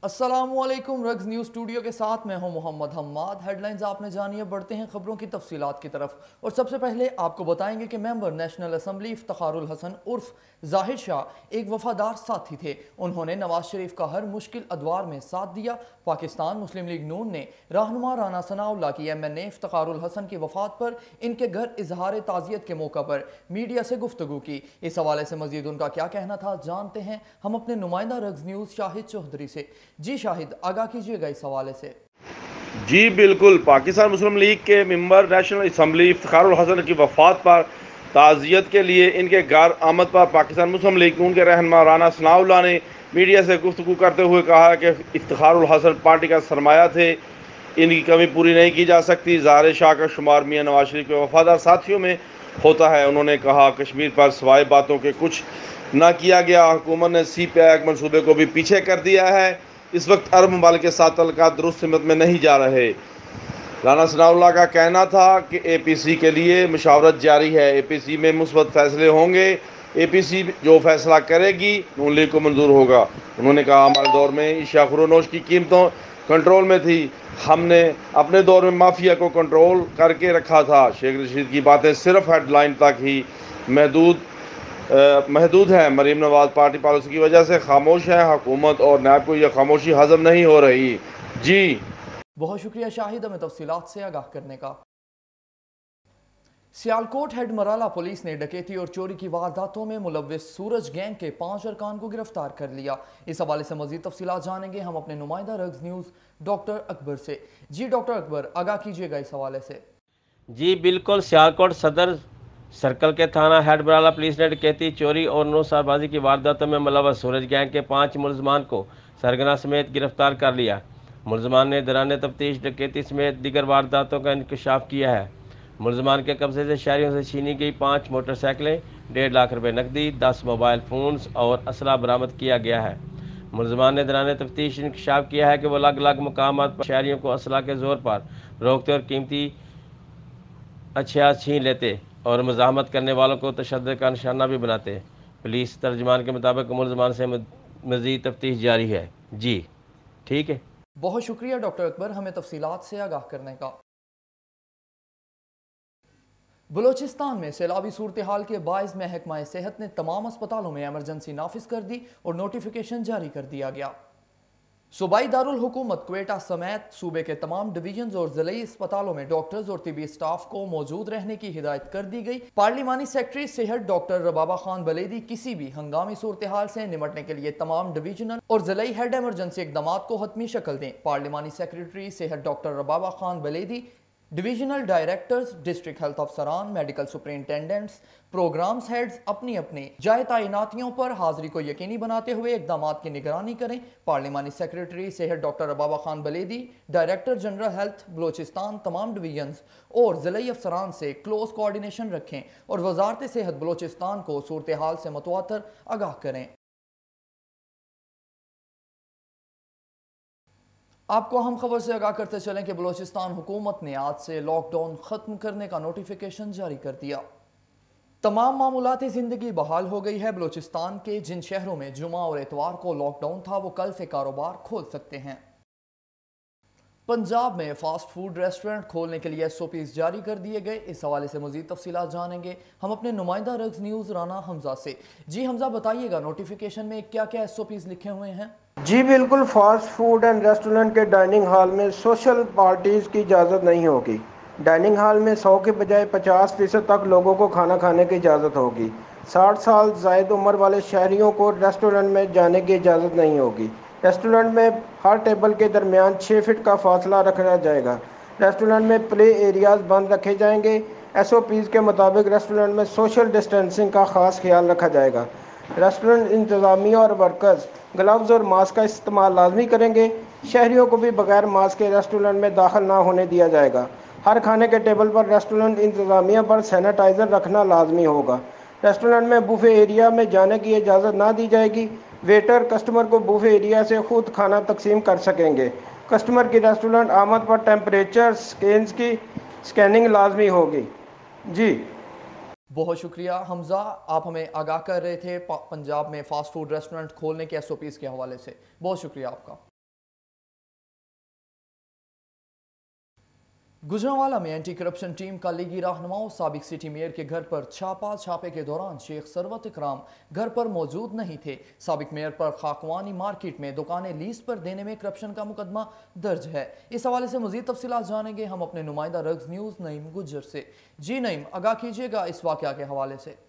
अस्सलामुअलैकुम। Rugs news studio के साथ मैं हूं मोहम्मद हम्माद। हेडलाइंस आपने जानिए, बढ़ते हैं खबरों की तफसीलात की तरफ। और सबसे पहले आपको बताएंगे कि मेंबर नेशनल असम्बली इफ्तिखारुल हसन उर्फ जाहिर शाह एक वफादार साथी थे। उन्होंने नवाज शरीफ का हर मुश्किल अदवार में साथ दिया। पाकिस्तान मुस्लिम लीग नून ने रहनुमा राना सनाउल्लाह की MNA इफ्तिखारुल हसन की वफात पर इनके घर इजहार ताज़ियत के मौका पर मीडिया से गुफ्तगू की। इस हवाले से मजीद उनका क्या कहना था, जानते हैं हम अपने नुमाइंदा रग्स न्यूज़ शाहिद चौधरी से। जी शाहिद, आगाह कीजिएगा इस हवाले से। जी बिल्कुल। पाकिस्तान मुस्लिम लीग के मेंबर नेशनल असम्बली इफ्तिखारुल हसन की वफात पर ताज़ियत के लिए इनके घर आमद पर पाकिस्तान मुस्लिम लीग नून के रहनुमा राना सनाउल्लाह ने मीडिया से गुफ्तगू करते हुए कहा कि इफ्तिखारुल हसन पार्टी का सरमाया थे, इनकी कमी पूरी नहीं की जा सकती। ज़ाहिर शाह का शुमार मियां नवाज शरीफ के वफादार साथियों में होता है। उन्होंने कहा, कश्मीर पर सवाए बातों के कुछ ना किया गया। हुकूमत ने CPI मनसूबे को भी पीछे कर दिया है। इस वक्त अरब ममालिक के साथ तल्लुकात दुरुस्त सिमत में नहीं जा रहे। राना सनाउल्लाह का कहना था कि APC के लिए मशावरत जारी है, APC में मुस्बत फैसले होंगे, APC जो फैसला करेगी नून लीग को मंजूर होगा। उन्होंने कहा, हमारे दौर में इशा खुरोनोश की कीमतों कंट्रोल में थी, हमने अपने दौर में माफिया को कंट्रोल करके रखा था। शेख रशीद की बातें सिर्फ हेडलाइन तक ही महदूद है। मरीम नवाज पार्टी पॉलिसी की वजह से खामोश है। हुकूमत और नैब को यह खामोशी हजम नहीं हो रही। जी बहुत शुक्रिया शाहिद हमें तफसीलात से आगाह करने का। सियालकोट हेड मराला पुलिस ने डकैती और चोरी की वारदातों में मुलव्विस सूरज गैंग के 5 अरकान को गिरफ्तार कर लिया। इस हवाले से मजीद तफसीलात जानेंगे हम अपने नुमाइंदा रग्स न्यूज़ डॉक्टर अकबर से। जी डॉक्टर अकबर, आगाह कीजिएगा इस हवाले से। जी बिल्कुल। सियालकोट सदर सर्कल के थाना हेड मराला पुलिस ने डकैती, चोरी और नौसारबाजी की वारदातों में मुलव्वस सूरज गैंग के 5 मुलजमान को सरगना समेत गिरफ्तार कर लिया। मुलजमान ने दौरान तफ्तीश डकैती समेत दीगर वारदातों का इंकशाफ किया है। मुलजमान के कब्जे से शहरियों से छीनी गई 5 मोटरसाइकिलें, 1.5 लाख रुपये नकदी, 10 मोबाइल फ़ोन्स और असला बरामद किया गया है। मुलजमान ने दौरान तफ्तीश इंकशाफ किया है कि वो अलग अलग मकामात पर शहरियों को असला के ज़ोर पर रोकते और कीमती अशिया छीन लेते और मज़ाहमत करने वालों को तशद्दुद का निशाना भी बनाते। पुलिस तर्जमान के मुताबिक मुलजमान से मज़ीद तफ्तीश जारी है। जी ठीक है। बहुत शुक्रिया डॉक्टर अकबर हमें तफसीलात से आगाह करने का। बलोचिस्तान में सैलाबी सूरत हाल के बायस महकमा सेहत ने तमाम अस्पतालों में एमरजेंसी नाफिज कर दी और नोटिफिकेशन जारी कर दिया गया। सूबाई दारुल हुकूमत क्वेटा समेत सूबे के तमाम डिवीजन और जिले अस्पतालों में डॉक्टर्स और तिबी स्टाफ को मौजूद रहने की हिदायत कर दी गई। पार्लिमानी सेक्रेटरी सेहत डॉक्टर रबाबा खान बलेदी किसी भी हंगामी सूरत हाल से निपटने के लिए तमाम डिवीजनल और जिले हेड एमरजेंसी इकदाम को हतमी शक्ल दें। पार्लिमानी सेक्रेटरी सेहत doctor Rubaba Khan Baledi, divisional directors, district health अफसरान, मेडिकल सुपरिटेंडेंट्स, प्रोग्राम्स हेड्स अपनी अपनी जाए तैनातियों पर हाजिरी को यकीनी बनाते हुए इकदाम की निगरानी करें। पार्लिमानी सेक्रेटरी सेहत doctor Rubaba Khan Baledi, director general health Balochistan तमाम डिवीजन्स और ज़िली अफसरान से क्लोज कोऑर्डिनेशन रखें और वजारत सेहत बलोचिस्तान को सूरत हाल से मतवातर आगाह करें। आपको हम खबर से आगाह करते चलें कि बलोचिस्तान हुकूमत ने आज से लॉकडाउन ख़त्म करने का नोटिफिकेशन जारी कर दिया। तमाम मामूलाती ज़िंदगी बहाल हो गई है। बलोचिस्तान के जिन शहरों में जुमा और इतवार को लॉकडाउन था वो कल से कारोबार खोल सकते हैं। पंजाब में फास्ट फूड रेस्टोरेंट खोलने के लिए SOPs जारी कर दिए गए। इस हवाले से मजीद तफसीलात जानेंगे हम अपने नुमाइंदा रग्स न्यूज़ राना हमजा से। जी हमजा, बताइएगा नोटिफिकेशन में क्या क्या SOPs लिखे हुए हैं। जी बिल्कुल। फास्ट फूड एंड रेस्टोरेंट के डाइनिंग हॉल में सोशल पार्टीज़ की इजाज़त नहीं होगी। डाइनिंग हॉल में 100 के बजाय 50% तक लोगों को खाना खाने की इजाज़त होगी। 60 साल ज़ायद उम्र वाले शहरियों को रेस्टोरेंट में जाने की इजाज़त नहीं होगी। रेस्टोरेंट में हर टेबल के दरमियान 6 फीट का फासला रखा जाएगा। रेस्टोरेंट में प्ले एरियाज़ बंद रखे जाएंगे। SOPs के मुताबिक रेस्टोरेंट में सोशल डिस्टेंसिंग का ख़ास ख्याल रखा जाएगा। रेस्टोरेंट इंतज़ामिया और वर्कर्स ग्लव्स और मास्क का इस्तेमाल लाजमी करेंगे। शहरियों को भी बगैर मास्क के रेस्टोरेंट में दाखिल ना होने दिया जाएगा। हर खाने के टेबल पर रेस्टोरेंट इंतज़ामिया पर सैनिटाइज़र रखना लाजमी होगा। रेस्टोरेंट में बुफे एरिया में जाने की इजाज़त ना दी जाएगी। वेटर कस्टमर को बुफे एरिया से खुद खाना तकसीम कर सकेंगे। कस्टमर की रेस्टोरेंट आमद पर टेम्परेचर स्केल्स की स्कैनिंग लाजमी होगी। जी बहुत शुक्रिया हमजा, आप हमें आगाह कर रहे थे पंजाब में फास्ट फूड रेस्टोरेंट खोलने के SOPs के हवाले से। बहुत शुक्रिया आपका। गुजरांवाला में एंटी करप्शन टीम का लीगी रहनुमाओं साबिक सिटी मेयर के घर पर छापे के दौरान शेख सरवत इकराम घर पर मौजूद नहीं थे। साबिक मेयर पर खाकवानी मार्केट में दुकानें लीज पर देने में करप्शन का मुकदमा दर्ज है। इस हवाले से मजीद तफसीलात जानेंगे हम अपने नुमाइंदा रग्स न्यूज़ नईम गुज्जर से। जी नईम, आगाह कीजिएगा इस वाक़या के हवाले से।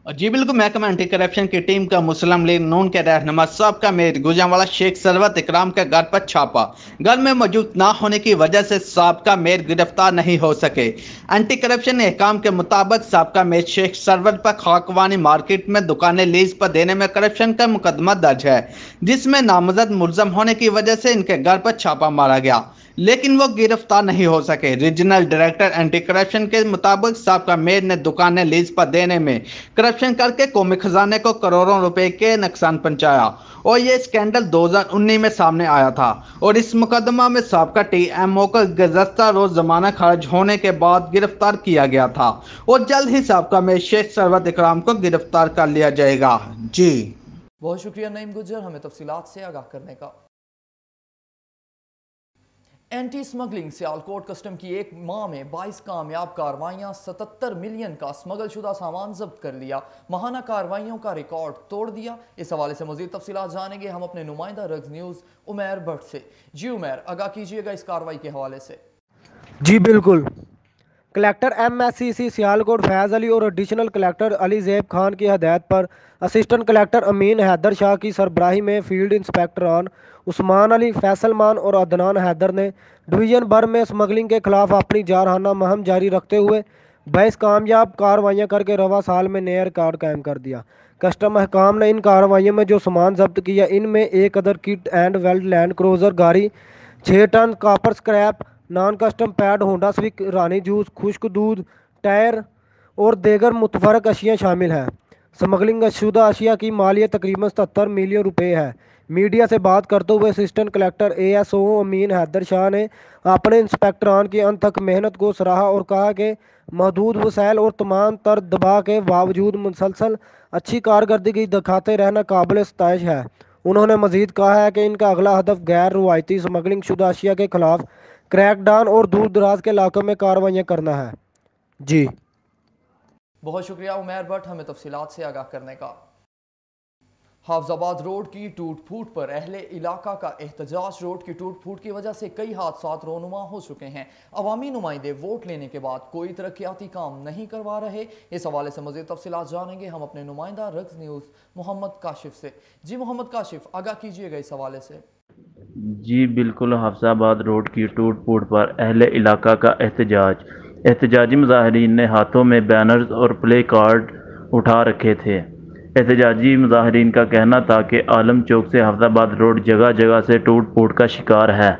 जी बिल्कुल, महकमा एंटी करप्शन की टीम का मुस्लिम लीग नून के रहनुमा साहब का मेयर गुजरांवाला शेख सरवत इकराम के घर पर छापा। घर में मौजूद ना होने की वजह से साबका मेयर गिरफ्तार नहीं हो सके। एंटी करप्शन एहकाम के मुताबिक साबका मेयर शेख सरवत पर खाकवानी मार्केट में दुकानें लीज पर देने में करप्शन का मुकदमा दर्ज है, जिसमें नामजद मुलजम होने की वजह से इनके घर पर छापा मारा गया, लेकिन वो गिरफ्तार नहीं हो सके। रीजनल डायरेक्टर एंटी करप्शन के मुताबिक साबका मेयर ने दुकानें लीज पर देने में करप्शन करके कौमी खजाने को करोड़ों रुपए के नुकसान पहुंचाया और ये स्कैंडल 2019 में सामने आया था और इस मुकदमा में साबका टीएमओ को गुज़श्ता रोज जमानत खारिज होने के बाद गिरफ्तार किया गया था और जल्द ही साबका मेयर शेख सरवत इकराम को गिरफ्तार कर लिया जाएगा। जी बहुत शुक्रिया नईम गुज्जर हमें तफसीलात से आगाह करने का। एंटी स्मगलिंग सियालकोट कस्टम की एक माह में 22 कामयाब कार्रवाइयां, 77 मिलियन का स्मगल शुदा सामान जब्त कर लिया, महाना कार्रवाइयों का रिकॉर्ड तोड़ दिया। इस हवाले से मजीद तफसीलात जानेंगे हम अपने नुमाइंदा रग्स न्यूज़ उमैर भट्ट से। जी उमैर, आगाह कीजिएगा इस कार्रवाई के हवाले से। जी बिल्कुल, कलेक्टर MSCC सियालकोट फैज़ अली और एडिशनल कलेक्टर अली ज़ैब खान की हदायत पर असिस्टेंट कलेक्टर अमीन हैदर शाह की सरबराही में फील्ड इंस्पेक्टरान उस्मान अली, फैसल मान और अदनान हैदर ने डिवीज़न भर में स्मगलिंग के खिलाफ अपनी जारहाना मुहिम जारी रखते हुए 22 कामयाब कार्रवाइयाँ करके रवा साल में नया रिकॉर्ड कायम कर दिया। कस्टम अहकाम ने इन कार्रवाइयों में जो सामान जब्त किया, इनमें 1 अदर किट एंड वेल्ड लैंड क्रूजर गाड़ी, 6 ton copper scrap, non custom paid, Honda Civic, रानी जूस, खुश्क दूध, टायर और देगर मुतफरक अशिया शामिल हैं। स्मगलिंग शुदा अशिया की मालियत तकरीबन 77 मिलियन रुपए है। मीडिया से बात करते हुए असिस्टेंट कलेक्टर ASO अमीन हैदर शाह ने अपने इंस्पेक्टरान की अनथक मेहनत को सराहा और कहा कि महदूद वसाइल और तमाम तर दबाव के बावजूद मुसलसल अच्छी कारकर्दगी दिखाते रहना काबिल सताइश है। उन्होंने मजीद कहा है कि इनका अगला हदफ गैर रवायती स्मगलिंग शुदा अशिया के खिलाफ क्रैकडाउन और दूर दराज के इलाकों में कार्रवाइयाँ करना है। जी बहुत शुक्रिया उमैर भट्ट हमें तफसीलात से आगाह करने का। हाफजाबाद रोड की टूट फूट पर अहले इलाका का एहतजाज। रोड की टूट फूट की वजह से कई हादसात रोनुमा हो चुके हैं। अवामी नुमाइंदे वोट लेने के बाद कोई तरक्याती काम नहीं करवा रहे। इस हवाले से मज़ीद तफसीलात जानेंगे हम अपने नुमाइंदा रग्स न्यूज़ मोहम्मद काशिफ से। जी मोहम्मद काशिफ, आगाह कीजिएगा इस हवाले से। जी बिल्कुल, हाफजाबाद रोड की टूट फूट पर अहले इलाका का एहतजाजी मुजाहिरीन ने हाथों में बैनर्स और प्ले कार्ड उठा रखे थे। एहतजाजी मुजाहिरीन का कहना था कि आलम चौक से हाफजाबाद रोड जगह जगह से टूट फूट का शिकार है,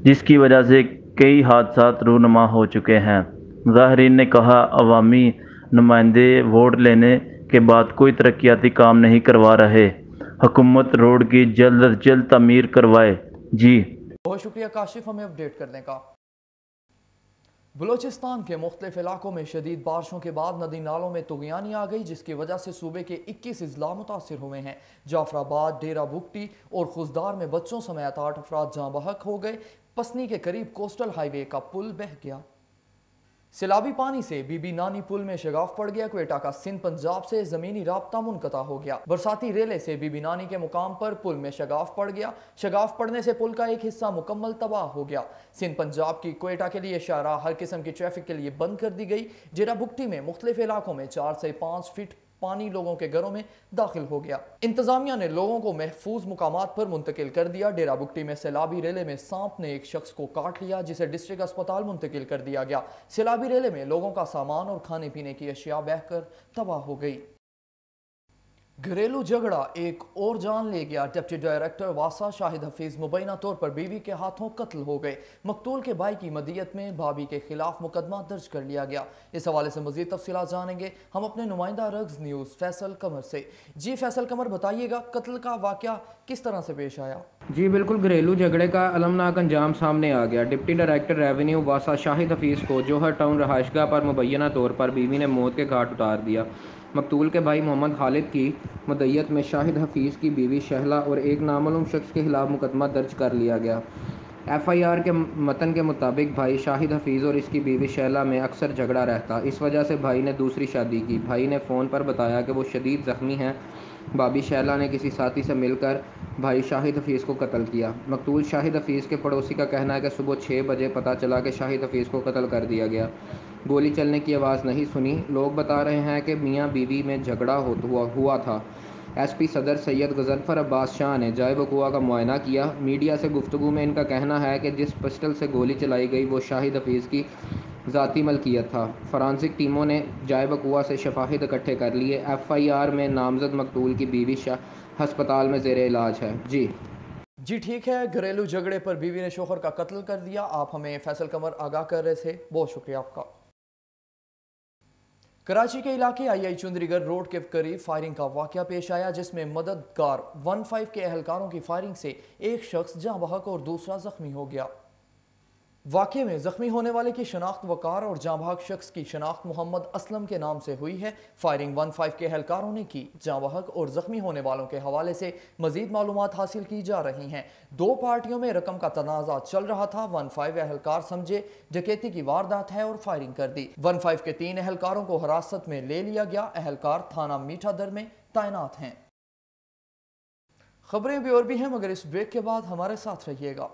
जिसकी वजह से कई हादसात रूनुमा हो चुके हैं। मुजाहिरीन ने कहा, अवामी नुमाइंदे वोट लेने के बाद कोई तरक्याती काम नहीं करवा रहे, हुकूमत रोड की जल्द अज जल्द तमीर करवाए। जी बहुत शुक्रिया काशिफ हमें अपडेट करने का। बलोचिस्तान के मुख्तलिफ इलाकों में शदीद बारिशों के बाद नदी नालों में तुगयानी आ गई, जिसकी वजह से सूबे के 21 अजला मुतासर हुए हैं। जाफराबाद, डेरा बुगटी और खुजदार में बच्चों समेत 8 अफराद जाँ बहक हो गए। पसनी के करीब कोस्टल हाईवे का पुल बह गया। सैलाबी पानी से बीबी नानी पुल में शगाफ पड़ गया। क्वेटा का सिंध पंजाब से जमीनी राब्ता मुनक़ता हो गया। बरसाती रेले से बीबी नानी के मुकाम पर पुल में शगाफ पड़ गया। शगाफ पड़ने से पुल का एक हिस्सा मुकम्मल तबाह हो गया। सिंध पंजाब की क्वेटा के लिए शाहराह हर किस्म की ट्रैफिक के लिए बंद कर दी गई। डेरा बुगटी में मुख्तलिफ इलाकों में 4 से 5 फीट पानी लोगों के घरों में दाखिल हो गया। इंतजामिया ने लोगों को महफूज मुकामात पर मुंतकिल कर दिया। डेरा बुगटी में सैलाबी रेले में सांप ने एक शख्स को काट लिया, जिसे डिस्ट्रिक्ट अस्पताल मुंतकिल कर दिया गया। सैलाबी रेले में लोगों का सामान और खाने पीने की अशिया बहकर तबाह हो गई। घरेलू झगड़ा एक और जान ले गया। डिप्टी डायरेक्टर वासा शाहिद हफीज मुबैना तौर पर बीवी के हाथों कत्ल हो गए। मकतूल के भाई की मदियत में भाभी के खिलाफ मुकदमा दर्ज कर लिया गया। इस हवाले से मजीद तफसीलात जानेंगे हम अपने नुमाइंदा रग्स न्यूज़ फैसल कमर से। जी फैसल कमर, बताइएगा कत्ल का वाकया किस तरह से पेश आया? जी बिल्कुल, घरेलू झगड़े का अलमनाक अंजाम सामने आ गया। डिप्टी डायरेक्टर रेवेन्यू वासा शाहिद हफीज़ को जौहर टाउन रहायशगाह पर मुबैना तौर पर बीवी ने मौत के घाट उतार दिया। मकतूल के भाई मोहम्मद खालिद की मदय्यत में शाहिद हफीज़ की बीवी शहला और एक नामालूम शख्स के खिलाफ मुकदमा दर्ज कर लिया गया। FIR کے متن کے مطابق بھائی شاہد حفیظ اور اس کی بیوی شیلا میں اکثر جھگڑا رہتا، اس وجہ سے بھائی نے دوسری شادی کی۔ بھائی نے فون پر بتایا کہ وہ شدید زخمی ہیں۔ بھابی شیلا نے کسی ساتھی سے مل کر بھائی شاہد حفیظ کو قتل کیا۔ مقتول شاہد حفیظ کے پڑوسی کا کہنا ہے کہ صبح 6 بجے پتہ چلا کہ شاہد حفیظ کو قتل کر دیا گیا۔ گولی چلنے کی آواز نہیں سنی۔ لوگ بتا رہے ہیں کہ میاں بیوی میں جھگڑا ہوا تھا۔ SP صدر سید غضنفر عباس شاہ نے جائے وقوع کا معائنہ کیا۔ میڈیا سے گفتگو میں ان کا کہنا ہے کہ جس پسٹل سے گولی چلائی گئی وہ شاہد حفیظ کی ذاتی ملکیت تھا۔ فرانسک ٹیموں نے جائے وقوع سے شواہد اکٹھے کر لیے۔ FIR میں نامزد مقتول کی بیوی ہسپتال میں زیر علاج ہے۔ جی ٹھیک ہے، گھریلو جھگڑے پر بیوی نے شوہر کا قتل کر دیا۔ آپ ہمیں فیصل قمر آگاہ کر رہے تھے، بہت شکریہ آپ کا۔ کراچی کے علاقے II چندری گڑھ روڈ کے قریب فائرنگ کا واقعہ پیش آیا، جس میں مددگار 15 کے اہلکاروں کی فائرنگ سے ایک شخص جاں بحق اور دوسرا زخمی ہو گیا۔ واقعے میں زخمی ہونے والے کی شناخت وقار اور جاں بحق شخص کی شناخت محمد اسلم کے نام سے ہوئی ہے۔ فائرنگ 15 کے اہلکاروں نے کی۔ جاں بحق اور زخمی ہونے والوں کے حوالے سے مزید معلومات حاصل کی جا رہی ہیں۔ دو پارٹیوں میں رقم کا تنازع چل رہا تھا۔ 15 اہلکار سمجھے ڈکیتی کی واردات ہے اور فائرنگ کر دی۔ 15 کے 3 اہلکاروں کو حراست میں لے لیا گیا۔ اہلکار تھانہ میٹھا در میں تعینات ہیں۔ خبریں بھی اور بھی ہیں، مگر اس بریک کے بعد ہمارے ساتھ رہیے گا۔